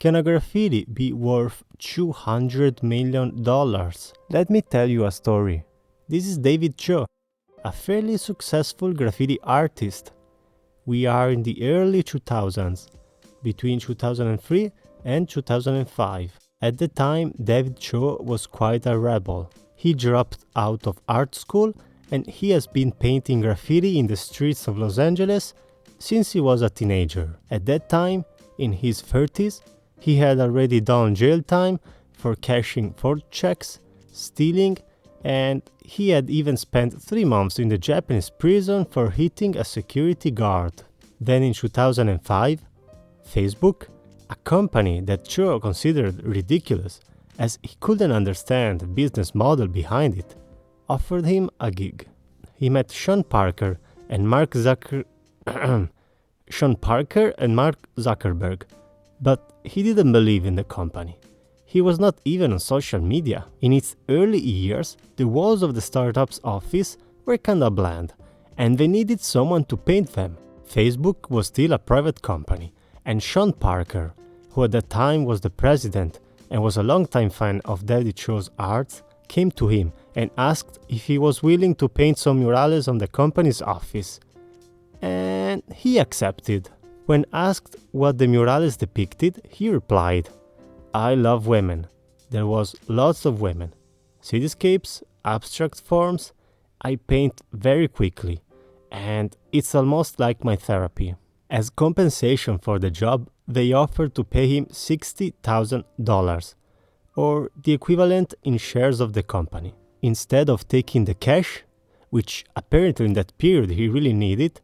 Can a graffiti be worth $200 million? Let me tell you a story. This is David Cho, a fairly successful graffiti artist. We are in the early 2000s, between 2003 and 2005. At the time, David Cho was quite a rebel. He dropped out of art school and he has been painting graffiti in the streets of Los Angeles since he was a teenager. At that time, in his 30s, he had already done jail time for cashing forged checks, stealing, and he had even spent 3 months in the Japanese prison for hitting a security guard. Then in 2005, Facebook, a company that Cho considered ridiculous as he couldn't understand the business model behind it, offered him a gig. He met Sean Parker and Mark Zuckerberg, but he didn't believe in the company. He was not even on social media. In its early years, the walls of the startup's office were kinda bland, and they needed someone to paint them. Facebook was still a private company, and Sean Parker, who at the time was the president and was a longtime fan of David Cho's art, came to him and asked if he was willing to paint some murales on the company's office. And he accepted. When asked what the murales depicted, he replied, "I love women. There was lots of women. Cityscapes, abstract forms. I paint very quickly, and it's almost like my therapy." As compensation for the job, they offered to pay him $60,000, or the equivalent in shares of the company. Instead of taking the cash, which apparently in that period he really needed,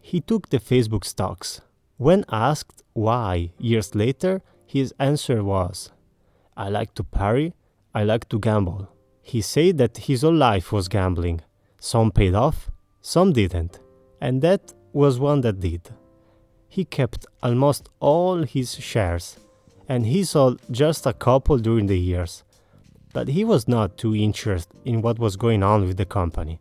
he took the Facebook stocks. When asked why years later, his answer was, "I like to party, I like to gamble." He said that his whole life was gambling. Some paid off, some didn't, and that was one that did. He kept almost all his shares, and he sold just a couple during the years. But he was not too interested in what was going on with the company,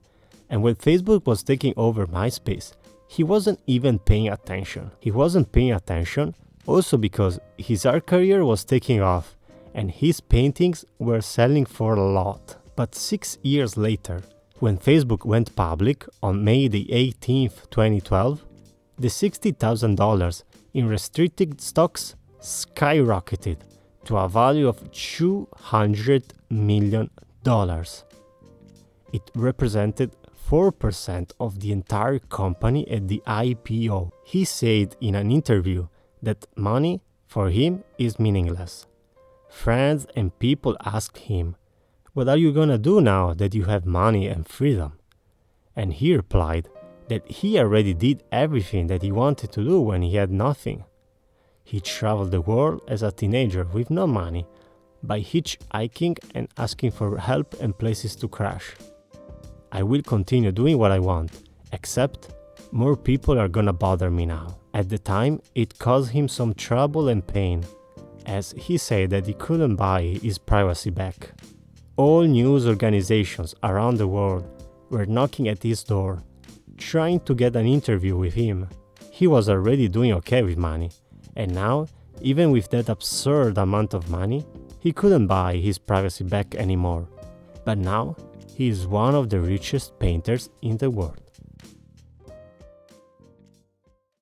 and when Facebook was taking over MySpace, he wasn't even paying attention. He wasn't paying attention also because his art career was taking off and his paintings were selling for a lot. But 6 years later, when Facebook went public on May the 18th, 2012, the $60,000 in restricted stocks skyrocketed to a value of $200 million. It represented 4% of the entire company at the IPO. He said in an interview that money for him is meaningless. Friends and people asked him, "What are you gonna do now that you have money and freedom?" And he replied that he already did everything that he wanted to do when he had nothing. He traveled the world as a teenager with no money, by hitchhiking and asking for help and places to crash. "I will continue doing what I want, except more people are gonna bother me now." At the time, it caused him some trouble and pain, as he said that he couldn't buy his privacy back. All news organizations around the world were knocking at his door, trying to get an interview with him. He was already doing okay with money, and now, even with that absurd amount of money, he couldn't buy his privacy back anymore. But now, he is one of the richest painters in the world.